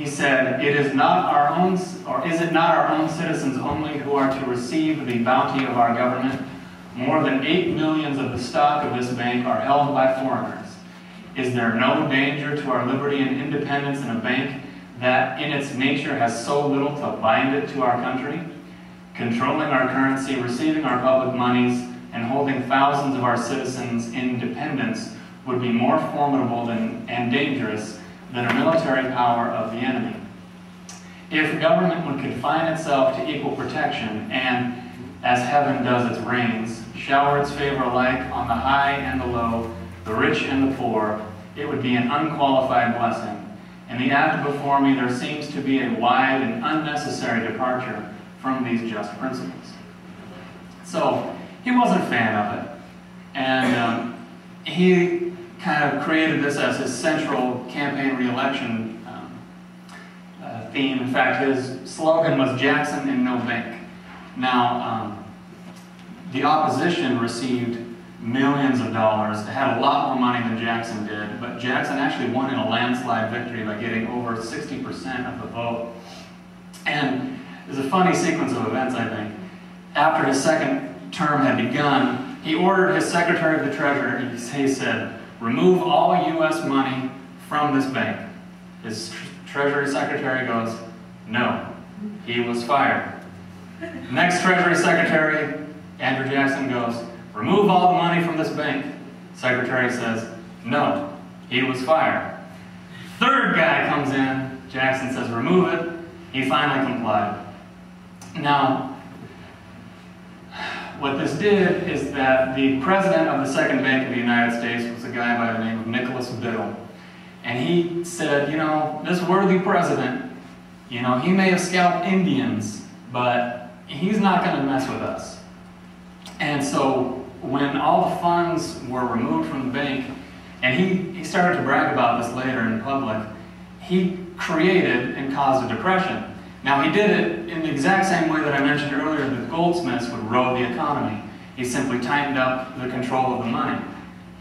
he said, "It is not our own, or is it not our own citizens only who are to receive the bounty of our government? More than 8 millions of the stock of this bank are held by foreigners. Is there no danger to our liberty and independence in a bank that in its nature has so little to bind it to our country? Controlling our currency, receiving our public monies, and holding thousands of our citizens in dependence would be more formidable and dangerous than a military power of the enemy. If government would confine itself to equal protection and, as heaven does its rains, shower its favor alike on the high and the low, the rich and the poor, it would be an unqualified blessing. In the act before me there seems to be a wide and unnecessary departure from these just principles." So he wasn't a fan of it, and he kind of created this as his central campaign re-election theme. In fact, his slogan was "Jackson and no bank." Now, the opposition received millions of dollars. They had a lot more money than Jackson did, but Jackson actually won in a landslide victory by getting over 60% of the vote. And there's a funny sequence of events, I think. After his second term had begun, he ordered his Secretary of the Treasury, he said, "Remove all U.S. money from this bank." His Treasury Secretary goes, "No." He was fired. Next Treasury Secretary, Andrew Jackson, goes, "Remove all the money from this bank." Secretary says, "No." He was fired. Third guy comes in, Jackson says, "Remove it." He finally complied. Now, what this did is that the president of the Second Bank of the United States was a guy by the name of Nicholas Biddle. And he said, this worthy president, he may have scalped Indians, but he's not going to mess with us. And so when all the funds were removed from the bank, and he started to brag about this later in public, he created and caused a depression. Now, he did it in the exact same way that I mentioned earlier that goldsmiths would row the economy. He simply tightened up the control of the money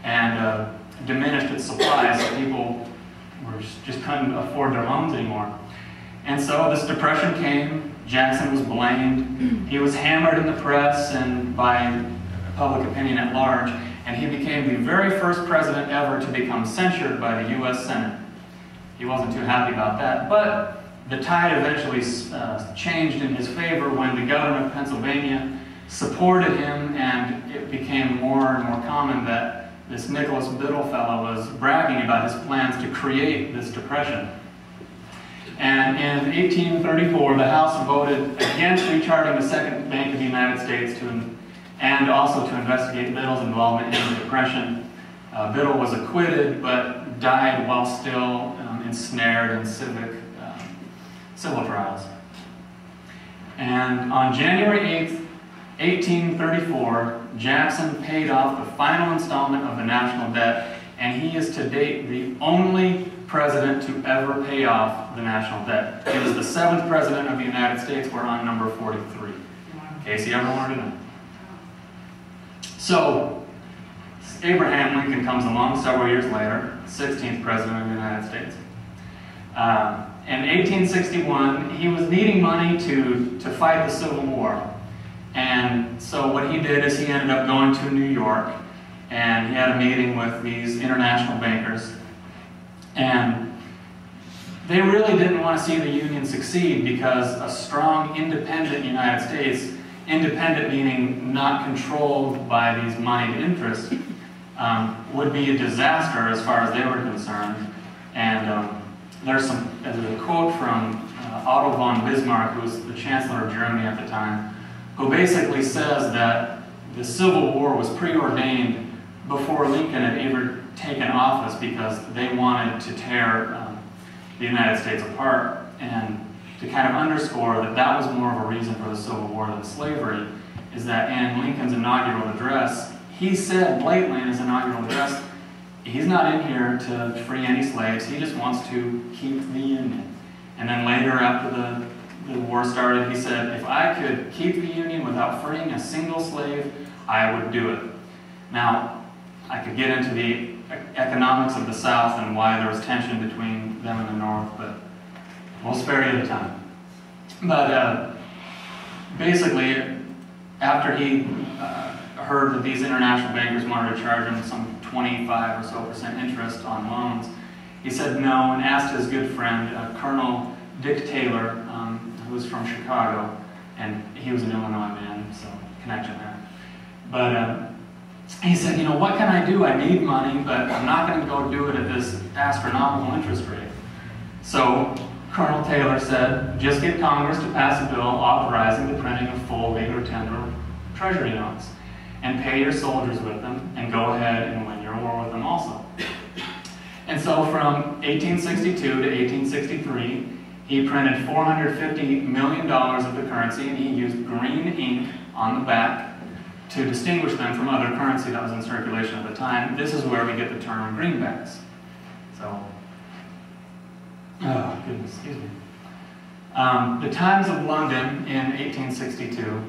and diminished its supply so people just couldn't afford their homes anymore. And so this depression came. Jackson was blamed. He was hammered in the press and by public opinion at large, and he became the very first president ever to become censured by the U.S. Senate. He wasn't too happy about that, but the tide eventually changed in his favor when the governor of Pennsylvania supported him, and it became more and more common that this Nicholas Biddle fellow was bragging about his plans to create this depression. And in 1834, the House voted against recharting the Second Bank of the United States and also to investigate Biddle's involvement in the depression. Biddle was acquitted, but died while still ensnared in civil trials. And on January 8th, 1834, Jackson paid off the final installment of the national debt, and he is to date the only president to ever pay off the national debt. He was the 7th president of the United States. We're on number 43, in case you ever wanted to know. So, Abraham Lincoln comes along several years later, 16th president of the United States. In 1861, he was needing money to fight the Civil War. And so what he did is he ended up going to New York, and he had a meeting with these international bankers. And they really didn't want to see the Union succeed because a strong, independent United States, independent meaning not controlled by these moneyed interests, would be a disaster as far as they were concerned. And there's a quote from Otto von Bismarck, who was the Chancellor of Germany at the time, who basically says that the Civil War was preordained before Lincoln had ever taken office because they wanted to tear the United States apart. And to kind of underscore that that was more of a reason for the Civil War than slavery, is that in Lincoln's inaugural address, he said blatantly in his inaugural address, he's not in here to free any slaves, he just wants to keep the Union. And then later, after the war started, he said, if I could keep the Union without freeing a single slave, I would do it. Now, I could get into the economics of the South and why there was tension between them and the North, but We'll spare you the time. But basically, after he heard that these international bankers wanted to charge him some 25% or so interest on loans, he said no and asked his good friend, Colonel Dick Taylor, who was from Chicago, and he was an Illinois man, so connection there. But he said, you know, what can I do? I need money, but I'm not going to go do it at this astronomical interest rate. So Colonel Taylor said, just get Congress to pass a bill authorizing the printing of full, legal tender treasury notes, and pay your soldiers with them, and go ahead and win your war with them also. And so from 1862 to 1863, he printed $450 million of the currency, and he used green ink on the back to distinguish them from other currency that was in circulation at the time. This is where we get the term greenbacks. So, oh goodness, excuse me. The Times of London in 1862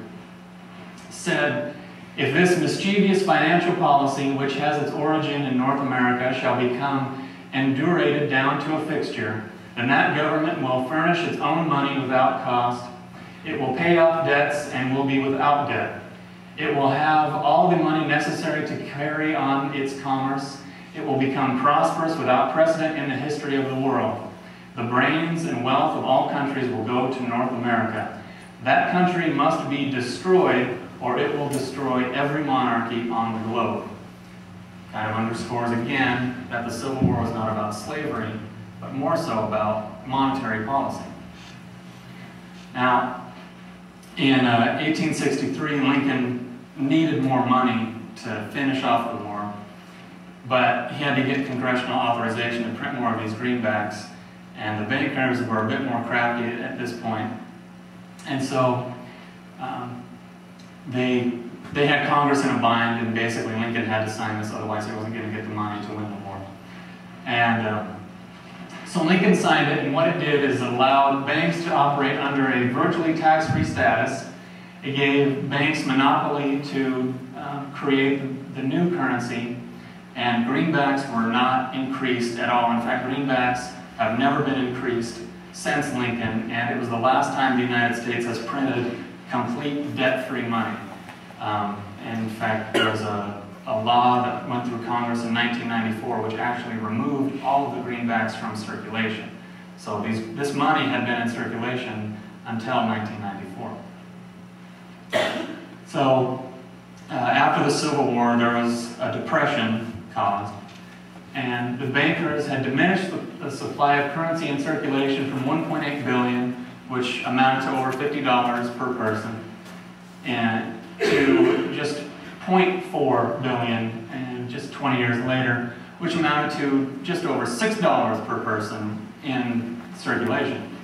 said, if this mischievous financial policy, which has its origin in North America, shall become endurated down to a fixture, then that government will furnish its own money without cost. It will pay off debts and will be without debt. It will have all the money necessary to carry on its commerce. It will become prosperous without precedent in the history of the world. The brains and wealth of all countries will go to North America. That country must be destroyed, or it will destroy every monarchy on the globe. Kind of underscores again that the Civil War was not about slavery, but more so about monetary policy. Now, in 1863, Lincoln needed more money to finish off the war, but he had to get congressional authorization to print more of these greenbacks, and the bankers were a bit more crafty at this point. And so they had Congress in a bind, and basically Lincoln had to sign this, otherwise he wasn't going to get the money to win the war. And so Lincoln signed it, and what it did is it allowed banks to operate under a virtually tax-free status. It gave banks monopoly to create the new currency, and greenbacks were not increased at all. In fact, greenbacks have never been increased since Lincoln, and it was the last time the United States has printed complete debt-free money. In fact, there was a law that went through Congress in 1994 which actually removed all of the greenbacks from circulation. So this money had been in circulation until 1994. So after the Civil War, there was a depression caused, and the bankers had diminished the supply of currency in circulation from 1.8 billion, which amounted to over $50 per person, and to just 0.4 billion, and just 20 years later, which amounted to just over $6 per person in circulation.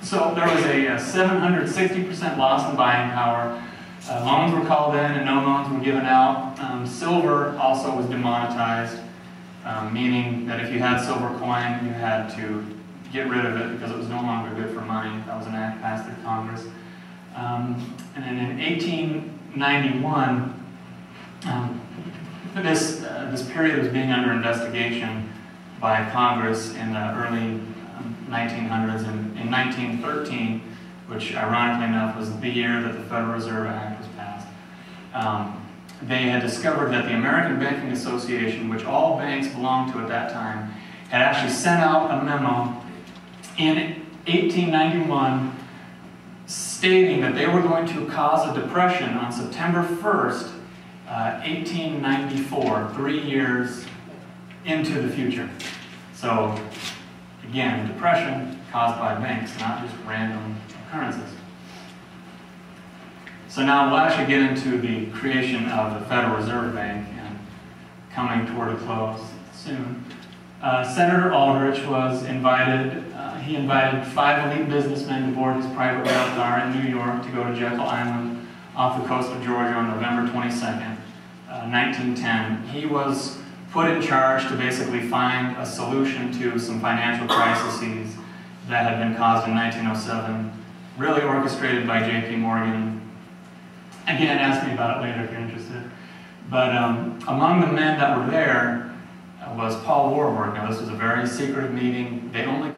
So there was a 760% loss in buying power. Loans were called in and no loans were given out. Silver also was demonetized, meaning that if you had silver coin, you had to get rid of it because it was no longer good for money. That was an act passed through Congress. And then in 1891, this period was being under investigation by Congress in the early 1900s. And in 1913, which ironically enough was the year that the Federal Reserve Act was passed, they had discovered that the American Banking Association, which all banks belonged to at that time, had actually sent out a memo in 1891 stating that they were going to cause a depression on September 1st, 1894, 3 years into the future. So, again, depression caused by banks, not just random occurrences. So now we'll actually get into the creation of the Federal Reserve Bank, and coming toward a close soon. Senator Aldrich was invited. He invited 5 elite businessmen to board his private rail car in New York to go to Jekyll Island off the coast of Georgia on November 22nd, 1910. He was put in charge to basically find a solution to some financial crises that had been caused in 1907, really orchestrated by J.P. Morgan. Again, ask me about it later if you're interested. But among the men that were there was Paul Warburg. Now, this was a very secretive meeting. They only